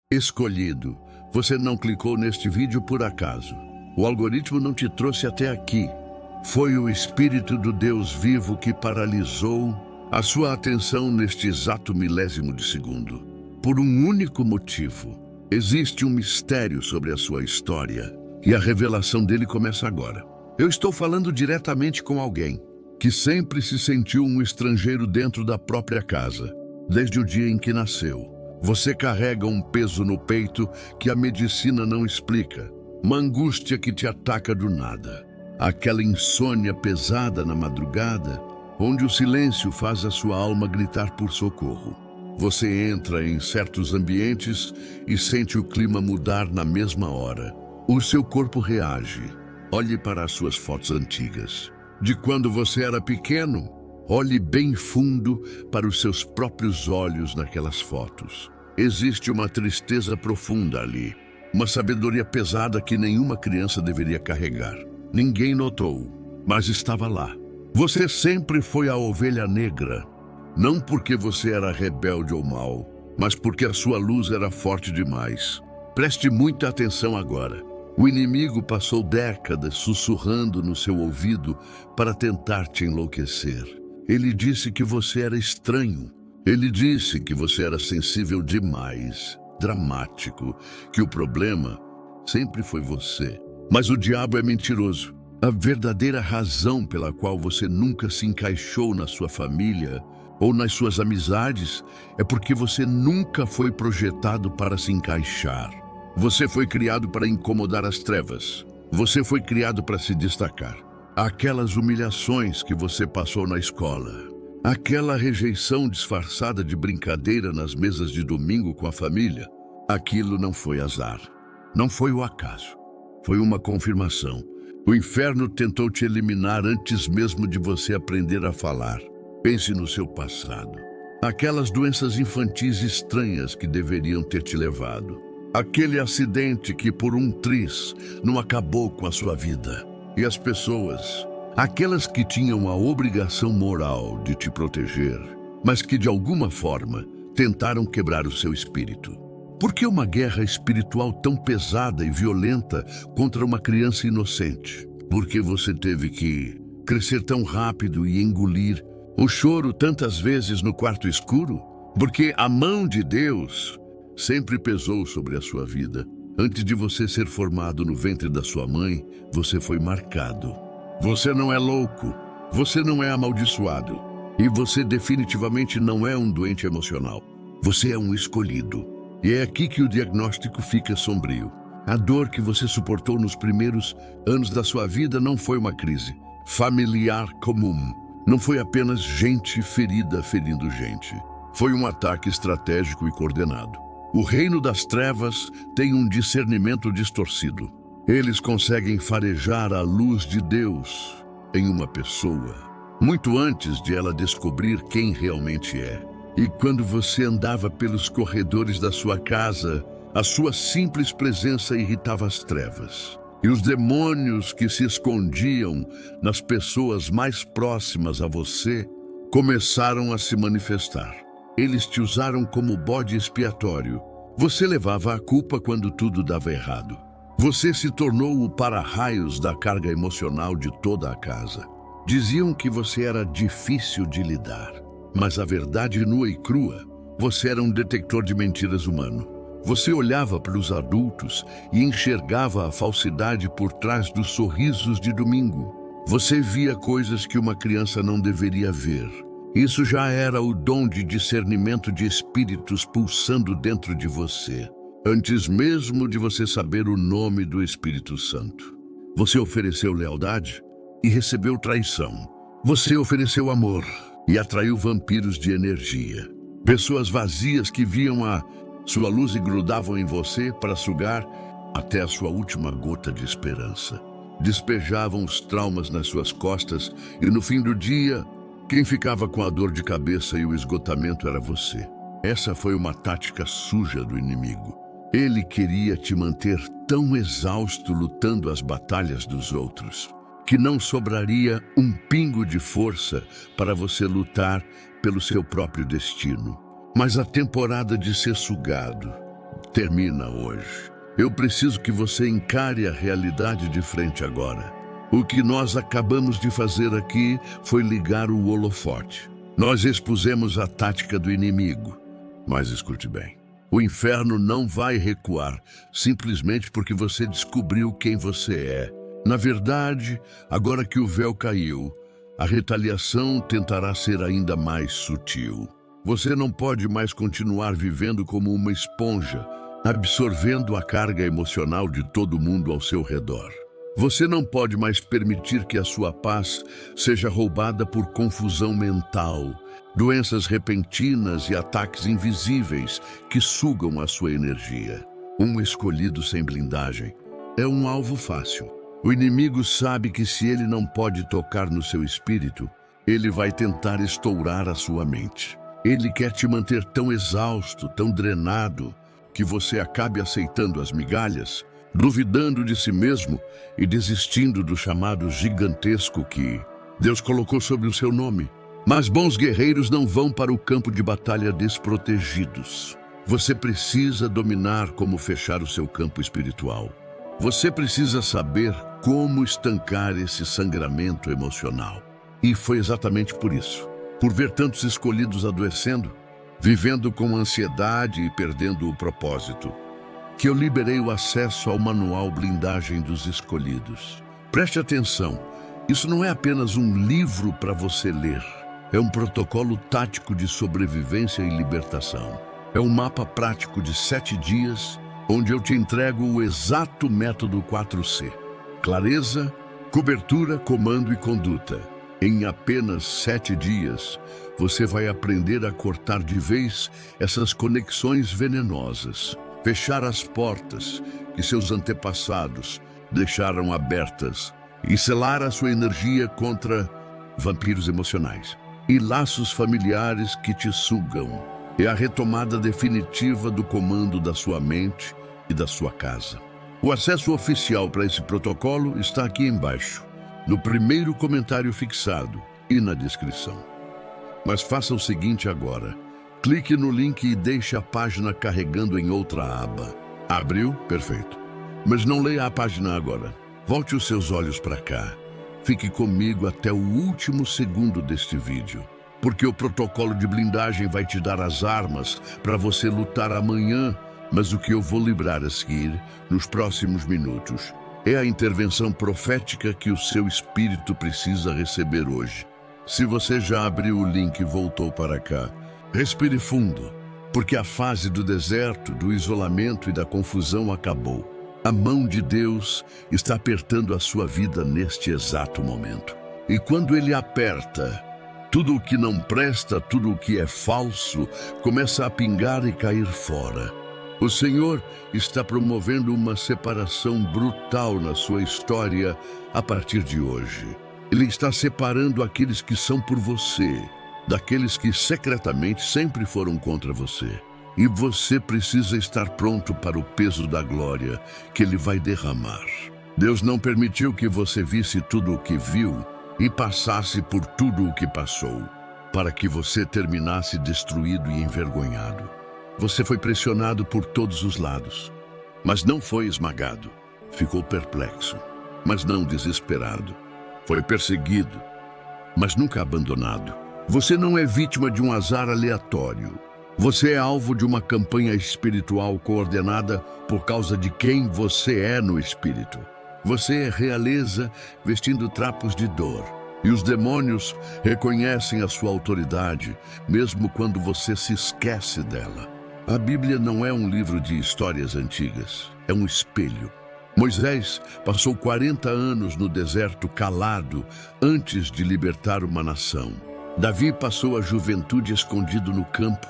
Escolhido. Você não clicou neste vídeo por acaso. O algoritmo não te trouxe até aqui. Foi o Espírito do Deus vivo que paralisou a sua atenção neste exato milésimo de segundo. Por um único motivo. Existe um mistério sobre a sua história e a revelação dele começa agora. Eu estou falando diretamente com alguém que sempre se sentiu um estrangeiro dentro da própria casa, desde o dia em que nasceu. Você carrega um peso no peito que a medicina não explica, uma angústia que te ataca do nada, aquela insônia pesada na madrugada, onde o silêncio faz a sua alma gritar por socorro. Você entra em certos ambientes e sente o clima mudar na mesma hora. O seu corpo reage. Olhe para as suas fotos antigas. De quando você era pequeno, olhe bem fundo para os seus próprios olhos naquelas fotos. Existe uma tristeza profunda ali, uma sabedoria pesada que nenhuma criança deveria carregar. Ninguém notou, mas estava lá. Você sempre foi a ovelha negra, não porque você era rebelde ou mau, mas porque a sua luz era forte demais. Preste muita atenção agora. O inimigo passou décadas sussurrando no seu ouvido para tentar te enlouquecer. Ele disse que você era estranho. Ele disse que você era sensível demais, dramático, que o problema sempre foi você. Mas o diabo é mentiroso. A verdadeira razão pela qual você nunca se encaixou na sua família ou nas suas amizades é porque você nunca foi projetado para se encaixar. Você foi criado para incomodar as trevas. Você foi criado para se destacar. Aquelas humilhações que você passou na escola, aquela rejeição disfarçada de brincadeira nas mesas de domingo com a família, aquilo não foi azar. Não foi o acaso. Foi uma confirmação. O inferno tentou te eliminar antes mesmo de você aprender a falar. Pense no seu passado. Aquelas doenças infantis estranhas que deveriam ter te levado. Aquele acidente que por um triz não acabou com a sua vida. E as pessoas, aquelas que tinham a obrigação moral de te proteger, mas que de alguma forma tentaram quebrar o seu espírito. Por que uma guerra espiritual tão pesada e violenta contra uma criança inocente? Por que você teve que crescer tão rápido e engolir o choro tantas vezes no quarto escuro? Porque a mão de Deus sempre pesou sobre a sua vida. Antes de você ser formado no ventre da sua mãe, você foi marcado. Você não é louco, você não é amaldiçoado, e você definitivamente não é um doente emocional. Você é um escolhido. E é aqui que o diagnóstico fica sombrio. A dor que você suportou nos primeiros anos da sua vida não foi uma crise familiar comum. Não foi apenas gente ferida ferindo gente. Foi um ataque estratégico e coordenado. O reino das trevas tem um discernimento distorcido. Eles conseguem farejar a luz de Deus em uma pessoa, muito antes de ela descobrir quem realmente é. E quando você andava pelos corredores da sua casa, a sua simples presença irritava as trevas. E os demônios que se escondiam nas pessoas mais próximas a você começaram a se manifestar. Eles te usaram como bode expiatório. Você levava a culpa quando tudo dava errado. Você se tornou o para-raios da carga emocional de toda a casa. Diziam que você era difícil de lidar. Mas a verdade nua e crua, você era um detector de mentiras humano. Você olhava para os adultos e enxergava a falsidade por trás dos sorrisos de domingo. Você via coisas que uma criança não deveria ver. Isso já era o dom de discernimento de espíritos pulsando dentro de você, antes mesmo de você saber o nome do Espírito Santo. Você ofereceu lealdade e recebeu traição. Você ofereceu amor e atraiu vampiros de energia. Pessoas vazias que viam a sua luz e grudavam em você para sugar até a sua última gota de esperança. Despejavam os traumas nas suas costas e no fim do dia, quem ficava com a dor de cabeça e o esgotamento era você. Essa foi uma tática suja do inimigo. Ele queria te manter tão exausto lutando as batalhas dos outros, que não sobraria um pingo de força para você lutar pelo seu próprio destino. Mas a temporada de ser sugado termina hoje. Eu preciso que você encare a realidade de frente agora. O que nós acabamos de fazer aqui foi ligar o holofote. Nós expusemos a tática do inimigo. Mas escute bem. O inferno não vai recuar simplesmente porque você descobriu quem você é. Na verdade, agora que o véu caiu, a retaliação tentará ser ainda mais sutil. Você não pode mais continuar vivendo como uma esponja, absorvendo a carga emocional de todo mundo ao seu redor. Você não pode mais permitir que a sua paz seja roubada por confusão mental, doenças repentinas e ataques invisíveis que sugam a sua energia. Um escolhido sem blindagem é um alvo fácil. O inimigo sabe que se ele não pode tocar no seu espírito, ele vai tentar estourar a sua mente. Ele quer te manter tão exausto, tão drenado, que você acabe aceitando as migalhas, duvidando de si mesmo e desistindo do chamado gigantesco que Deus colocou sobre o seu nome. Mas bons guerreiros não vão para o campo de batalha desprotegidos. Você precisa dominar como fechar o seu campo espiritual. Você precisa saber como estancar esse sangramento emocional. E foi exatamente por isso, por ver tantos escolhidos adoecendo, vivendo com ansiedade e perdendo o propósito, que eu liberei o acesso ao manual Blindagem dos Escolhidos. Preste atenção, isso não é apenas um livro para você ler. É um protocolo tático de sobrevivência e libertação. É um mapa prático de 7 dias, onde eu te entrego o exato método 4C. Clareza, cobertura, comando e conduta. Em apenas 7 dias, você vai aprender a cortar de vez essas conexões venenosas, fechar as portas que seus antepassados deixaram abertas e selar a sua energia contra vampiros emocionais e laços familiares que te sugam. É a retomada definitiva do comando da sua mente e da sua casa. O acesso oficial para esse protocolo está aqui embaixo, no primeiro comentário fixado e na descrição. Mas faça o seguinte agora. Clique no link e deixe a página carregando em outra aba. Abriu? Perfeito. Mas não leia a página agora. Volte os seus olhos para cá. Fique comigo até o último segundo deste vídeo, porque o protocolo de blindagem vai te dar as armas para você lutar amanhã, mas o que eu vou livrar a seguir, nos próximos minutos, é a intervenção profética que o seu espírito precisa receber hoje. Se você já abriu o link e voltou para cá, respire fundo, porque a fase do deserto, do isolamento e da confusão acabou. A mão de Deus está apertando a sua vida neste exato momento. E quando Ele aperta, tudo o que não presta, tudo o que é falso, começa a pingar e cair fora. O Senhor está promovendo uma separação brutal na sua história a partir de hoje. Ele está separando aqueles que são por você, daqueles que secretamente sempre foram contra você. E você precisa estar pronto para o peso da glória que Ele vai derramar. Deus não permitiu que você visse tudo o que viu e passasse por tudo o que passou, para que você terminasse destruído e envergonhado. Você foi pressionado por todos os lados, mas não foi esmagado. Ficou perplexo, mas não desesperado. Foi perseguido, mas nunca abandonado. Você não é vítima de um azar aleatório. Você é alvo de uma campanha espiritual coordenada por causa de quem você é no espírito. Você é realeza vestindo trapos de dor. E os demônios reconhecem a sua autoridade, mesmo quando você se esquece dela. A Bíblia não é um livro de histórias antigas, é um espelho. Moisés passou 40 anos no deserto calado antes de libertar uma nação. Davi passou a juventude escondido no campo,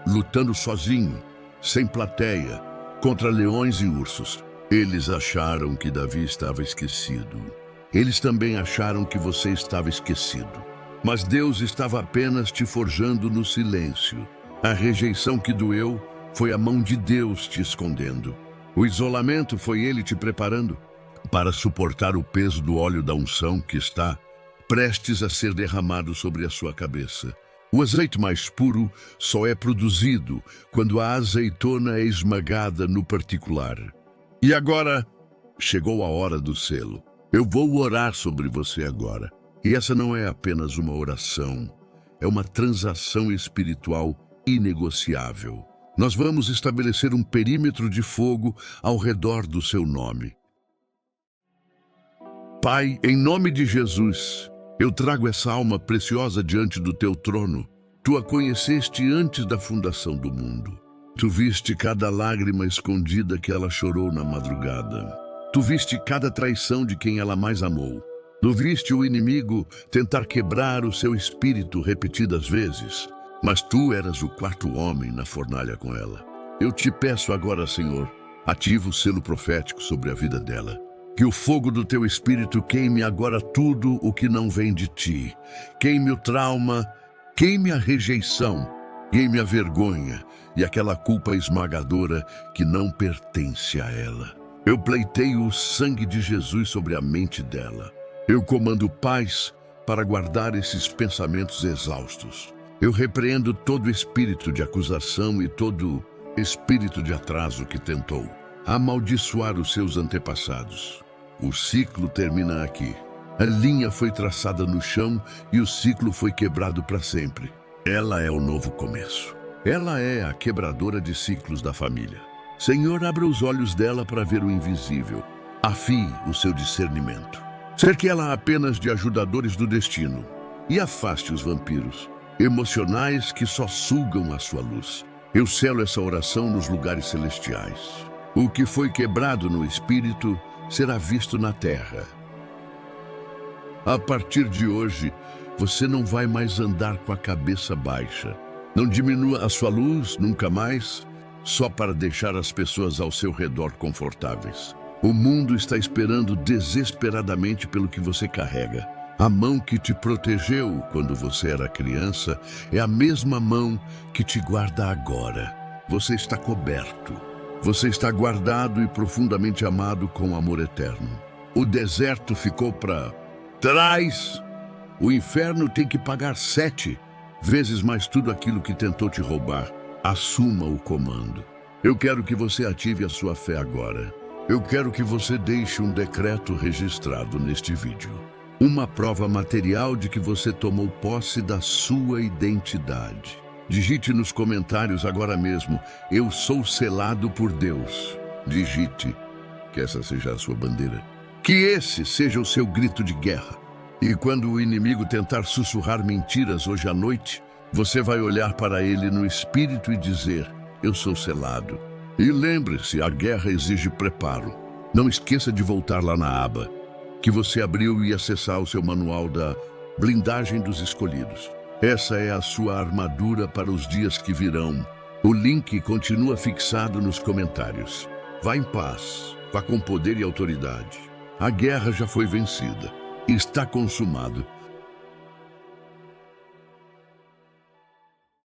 lutando sozinho, sem plateia, contra leões e ursos. Eles acharam que Davi estava esquecido. Eles também acharam que você estava esquecido. Mas Deus estava apenas te forjando no silêncio. A rejeição que doeu foi a mão de Deus te escondendo. O isolamento foi Ele te preparando para suportar o peso do óleo da unção que está prestes a ser derramado sobre a sua cabeça. O azeite mais puro só é produzido quando a azeitona é esmagada no particular. E agora, chegou a hora do selo. Eu vou orar sobre você agora. E essa não é apenas uma oração, é uma transação espiritual inegociável. Nós vamos estabelecer um perímetro de fogo ao redor do seu nome. Pai, em nome de Jesus, eu trago essa alma preciosa diante do teu trono. Tu a conheceste antes da fundação do mundo. Tu viste cada lágrima escondida que ela chorou na madrugada. Tu viste cada traição de quem ela mais amou. Tu viste o inimigo tentar quebrar o seu espírito repetidas vezes, mas tu eras o quarto homem na fornalha com ela. Eu te peço agora, Senhor, ativa o selo profético sobre a vida dela. Que o fogo do teu espírito queime agora tudo o que não vem de ti. Queime o trauma, queime a rejeição, queime a vergonha e aquela culpa esmagadora que não pertence a ela. Eu pleiteio o sangue de Jesus sobre a mente dela. Eu comando paz para guardar esses pensamentos exaustos. Eu repreendo todo espírito de acusação e todo espírito de atraso que tentou amaldiçoar os seus antepassados. O ciclo termina aqui. A linha foi traçada no chão e o ciclo foi quebrado para sempre. Ela é o novo começo. Ela é a quebradora de ciclos da família. Senhor, abra os olhos dela para ver o invisível. Afie o seu discernimento. Cerque ela apenas de ajudadores do destino e afaste os vampiros emocionais que só sugam a sua luz. Eu selo essa oração nos lugares celestiais. O que foi quebrado no espírito será visto na terra. A partir de hoje, você não vai mais andar com a cabeça baixa. Não diminua a sua luz nunca mais, só para deixar as pessoas ao seu redor confortáveis. O mundo está esperando desesperadamente pelo que você carrega. A mão que te protegeu quando você era criança é a mesma mão que te guarda agora. Você está coberto. Você está guardado e profundamente amado com amor eterno. O deserto ficou para trás. O inferno tem que pagar 7 vezes mais tudo aquilo que tentou te roubar. Assuma o comando. Eu quero que você ative a sua fé agora. Eu quero que você deixe um decreto registrado neste vídeo. Uma prova material de que você tomou posse da sua identidade. Digite nos comentários agora mesmo: eu sou selado por Deus. Digite, que essa seja a sua bandeira. Que esse seja o seu grito de guerra. E quando o inimigo tentar sussurrar mentiras hoje à noite, você vai olhar para ele no espírito e dizer: eu sou selado. E lembre-se, a guerra exige preparo. Não esqueça de voltar lá na aba que você abriu e acessar o seu manual da blindagem dos escolhidos. Essa é a sua armadura para os dias que virão. O link continua fixado nos comentários. Vá em paz, vá com poder e autoridade. A guerra já foi vencida. Está consumado.